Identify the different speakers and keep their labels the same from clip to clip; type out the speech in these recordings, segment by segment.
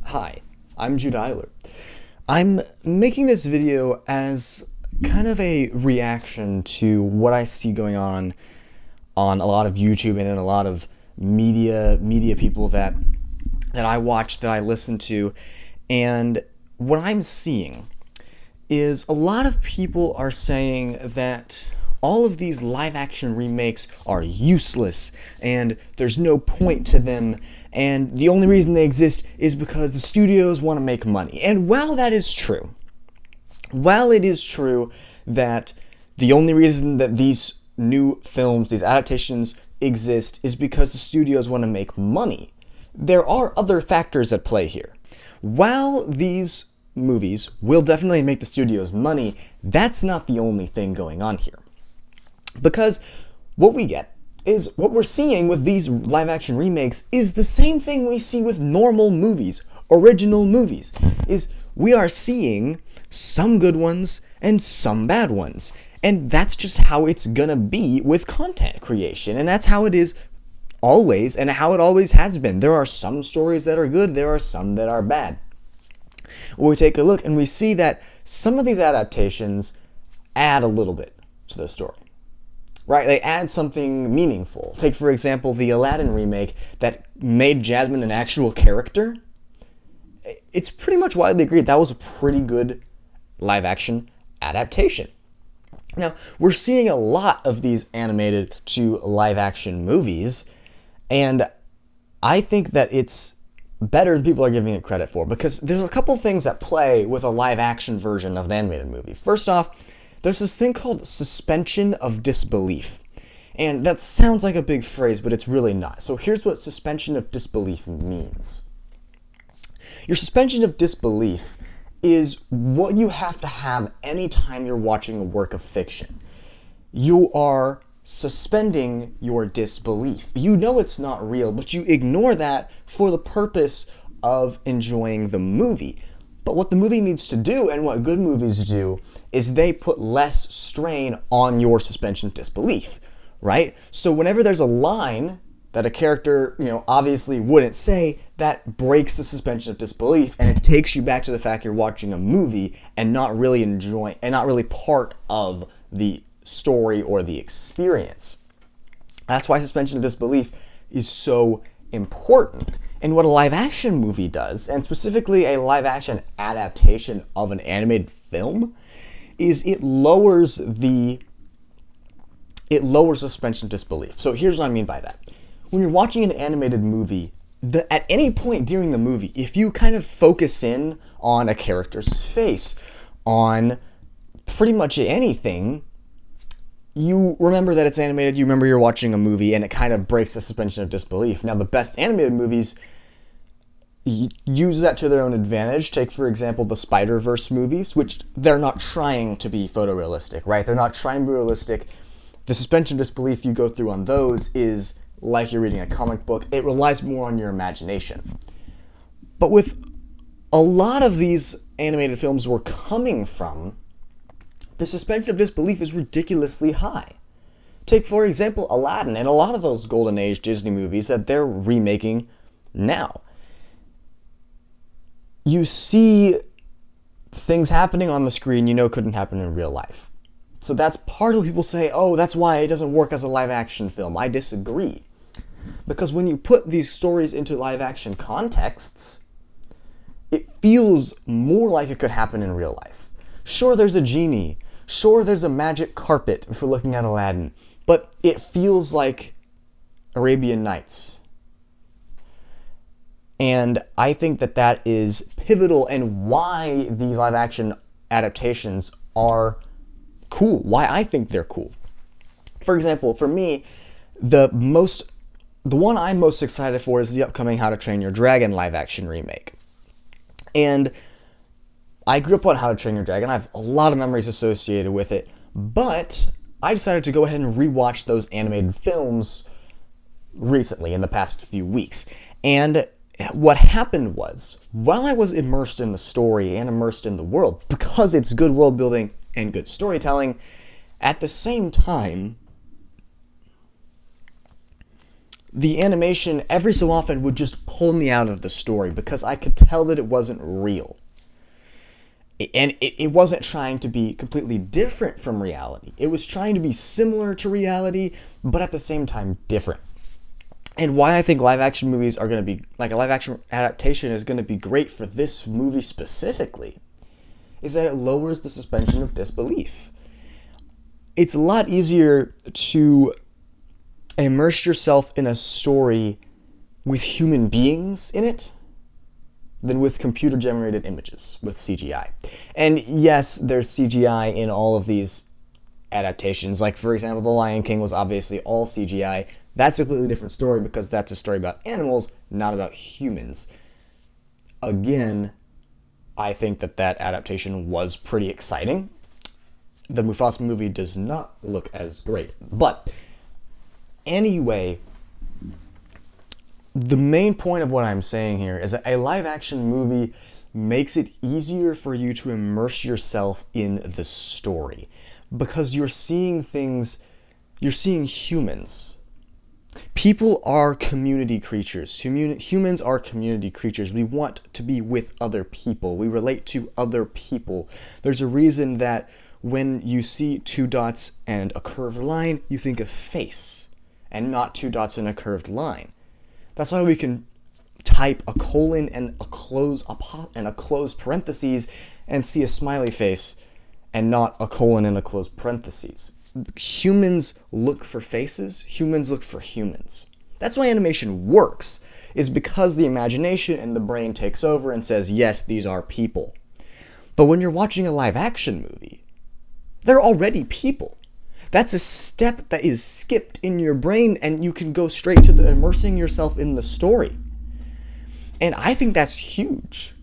Speaker 1: Hi, I'm Eyler. I'm making this video as kind of a reaction to what I see going on a lot of YouTube and in a lot of media people that I watch, that I listen to, and what I'm seeing is a lot of people are saying that all of these live-action remakes are useless and there's no point to them, and the only reason they exist is because the studios want to make money. And while that is true, while it is true that the only reason that these new films, these adaptations exist is because the studios want to make money, there are other factors at play here. While these movies will definitely make the studios money, that's not the only thing going on here. Because what we get is, what we're seeing with these live-action remakes is the same thing we see with normal movies, original movies, is we are seeing some good ones and some bad ones. And that's just how it's gonna be with content creation, and that's how it is always, and how it always has been. There are some stories that are good, there are some that are bad. We take a look and we see that some of these adaptations add a little bit to the story, right? They add something meaningful. Take, for example, the Aladdin remake that made Jasmine an actual character. It's pretty much widely agreed that was a pretty good live-action adaptation. Now, we're seeing a lot of these animated to live-action movies, and I think that it's better than people are giving it credit for, because there's a couple things that play with a live-action version of an animated movie. First off, there's this thing called suspension of disbelief. And that sounds like a big phrase, but it's really not. So here's what suspension of disbelief means. Your suspension of disbelief is what you have to have anytime you're watching a work of fiction. You are suspending your disbelief. You know it's not real, but you ignore that for the purpose of enjoying the movie. But what the movie needs to do, and what good movies do, is they put less strain on your suspension of disbelief, right? So whenever there's a line that a character, obviously wouldn't say, that breaks the suspension of disbelief, and it takes you back to the fact you're watching a movie and not really enjoying, and not really part of the story or the experience. That's why suspension of disbelief is so important. And what a live-action movie does, and specifically a live-action adaptation of an animated film, is it lowers suspension of disbelief. So here's what I mean by that. When you're watching an animated movie, at any point during the movie, if you kind of focus in on a character's face, on pretty much anything, you remember that it's animated, you remember you're watching a movie, and it kind of breaks the suspension of disbelief. Now, the best animated movies use that to their own advantage. Take, for example, the Spider-Verse movies, which they're not trying to be photorealistic, right? They're not trying to be realistic. The suspension of disbelief you go through on those is like you're reading a comic book. It relies more on your imagination. But with a lot of these animated films we're coming from, the suspension of disbelief is ridiculously high. Take, for example, Aladdin and a lot of those Golden Age Disney movies that they're remaking now. You see things happening on the screen couldn't happen in real life. So that's part of what people say, oh, that's why it doesn't work as a live-action film. I disagree. Because when you put these stories into live-action contexts, it feels more like it could happen in real life. Sure, there's a genie. Sure, there's a magic carpet if we're looking at Aladdin. But it feels like Arabian Nights. And I think that that is pivotal and why these live-action adaptations are cool. Why I think they're cool. For example, for me, the one I'm most excited for is the upcoming How to Train Your Dragon live-action remake. And I grew up on How to Train Your Dragon. I have a lot of memories associated with it, but I decided to go ahead and rewatch those animated films recently, in the past few weeks. And what happened was, while I was immersed in the story and immersed in the world, because it's good world building and good storytelling, at the same time, the animation every so often would just pull me out of the story because I could tell that it wasn't real. And it wasn't trying to be completely different from reality. It was trying to be similar to reality, but at the same time different. And why I think live-action movies are going to be, like a live-action adaptation is going to be great for this movie specifically, is that it lowers the suspension of disbelief. It's a lot easier to immerse yourself in a story with human beings in it than with computer-generated images, with CGI. And yes, there's CGI in all of these adaptations. Like, for example, The Lion King was obviously all CGI. That's a completely different story because that's a story about animals, not about humans. Again, I think that adaptation was pretty exciting. The Mufasa movie does not look as great. But anyway, the main point of what I'm saying here is that a live-action movie makes it easier for you to immerse yourself in the story because you're seeing things, you're seeing humans. People are community creatures. Humans are community creatures. We want to be with other people. We relate to other people. There's a reason that when you see two dots and a curved line, you think of face and not two dots and a curved line. That's why we can type a colon and a close parentheses and see a smiley face and not a colon and a closed parentheses. Humans look for faces, humans look for humans. That's why animation works, is because the imagination and the brain takes over and says, yes, these are people. But when you're watching a live-action movie, they're already people. That's a step that is skipped in your brain, and you can go straight to the immersing yourself in the story. And I think that's huge.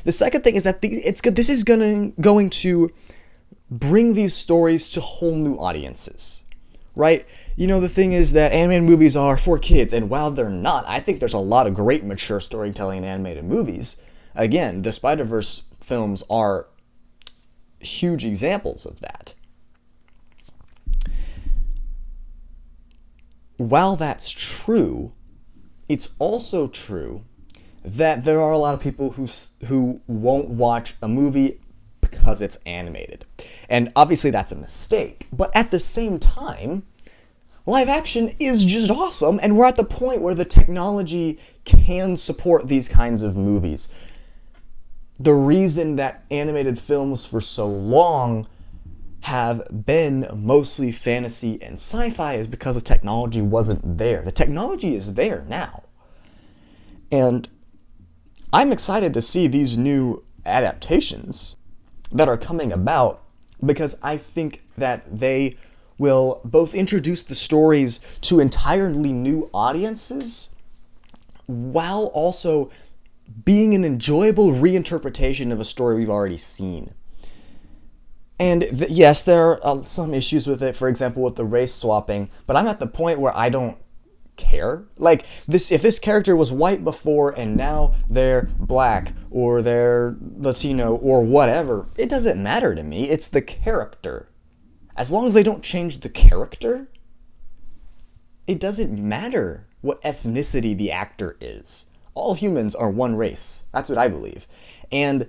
Speaker 1: The second thing is that this is going to bring these stories to whole new audiences, right? You know, the thing is that animated movies are for kids, and while they're not, I think there's a lot of great mature storytelling in animated movies. Again, the Spider-Verse films are huge examples of that. While that's true, it's also true that there are a lot of people who won't watch a movie because it's animated. And obviously that's a mistake. But at the same time, live action is just awesome, and we're at the point where the technology can support these kinds of movies. The reason that animated films for so long have been mostly fantasy and sci-fi is because the technology wasn't there. The technology is there now. And I'm excited to see these new adaptations that are coming about because I think that they will both introduce the stories to entirely new audiences while also being an enjoyable reinterpretation of a story we've already seen. And yes, there are some issues with it, for example, with the race swapping, but I'm at the point where I don't care. Like, if this character was white before and now they're black or they're Latino or whatever, it doesn't matter to me. It's the character. As long as they don't change the character, it doesn't matter what ethnicity the actor is. All humans are one race. That's what I believe. And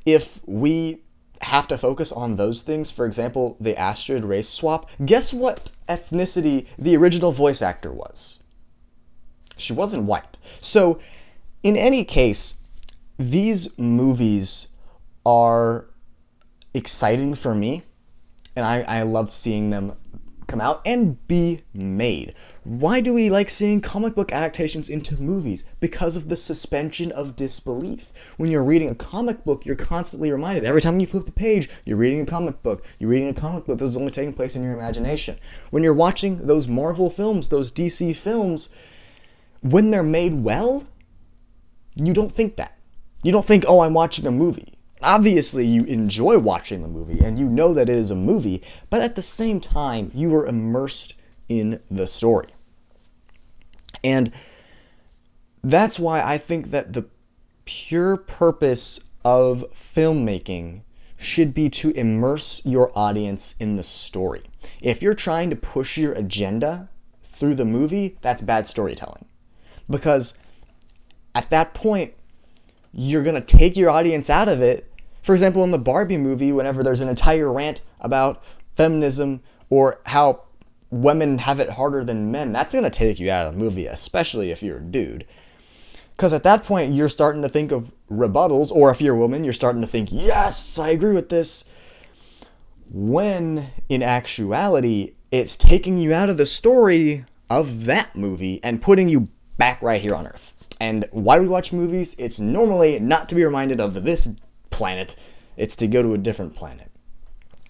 Speaker 1: if we have to focus on those things, for example, the Astrid race swap, guess what ethnicity the original voice actor was? She wasn't white. So, in any case, these movies are exciting for me, and I love seeing them come out and be made. Why do we like seeing comic book adaptations into movies? Because of the suspension of disbelief. When you're reading a comic book, you're constantly reminded. Every time you flip the page, you're reading a comic book. You're reading a comic book. This is only taking place in your imagination. When you're watching those Marvel films, those DC films, when they're made well, you don't think that. You don't think, oh, I'm watching a movie. Obviously, you enjoy watching the movie, and you know that it is a movie, but at the same time, you are immersed in the story. And that's why I think that the pure purpose of filmmaking should be to immerse your audience in the story. If you're trying to push your agenda through the movie, that's bad storytelling. Because at that point, you're going to take your audience out of it. For example, in the Barbie movie, whenever there's an entire rant about feminism or how women have it harder than men, that's going to take you out of the movie, especially if you're a dude. Because at that point, you're starting to think of rebuttals, or if you're a woman, you're starting to think, yes, I agree with this. When, in actuality, it's taking you out of the story of that movie and putting you back right here on Earth. And why do we watch movies? It's normally not to be reminded of this planet. It's to go to a different planet.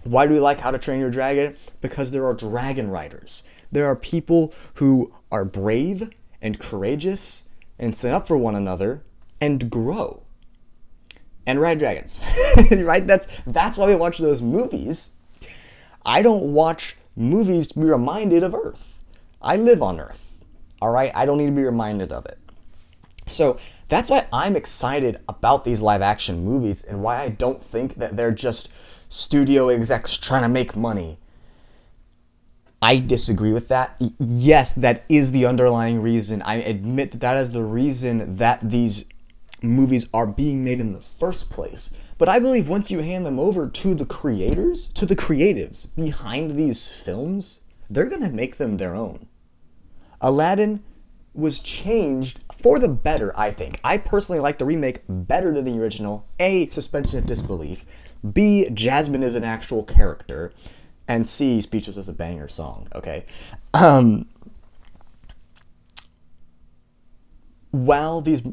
Speaker 1: Why do we like How to Train Your Dragon? Because there are dragon riders. There are people who are brave and courageous and stand up for one another and grow and ride dragons. Right? That's why we watch those movies. I don't watch movies to be reminded of Earth. I live on Earth. All right? I don't need to be reminded of it. So that's why I'm excited about these live action movies and why I don't think that they're just studio execs trying to make money. I disagree with that. Yes, that is the underlying reason. I admit that that is the reason that these movies are being made in the first place. But I believe once you hand them over to the creators, to the creatives behind these films, they're going to make them their own. Aladdin was changed for the better, I think. I personally like the remake better than the original. A, suspension of disbelief. B, Jasmine is an actual character. And C, Speechless is a banger song, okay? While these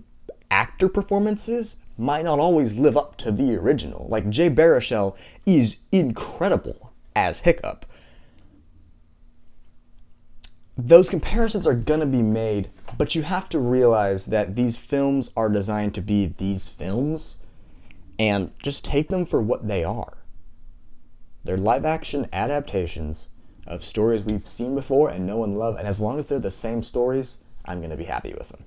Speaker 1: actor performances might not always live up to the original, like Jay Baruchel is incredible as Hiccup, those comparisons are going to be made, but you have to realize that these films are designed to be these films, and just take them for what they are. They're live-action adaptations of stories we've seen before and know and love, and as long as they're the same stories, I'm going to be happy with them.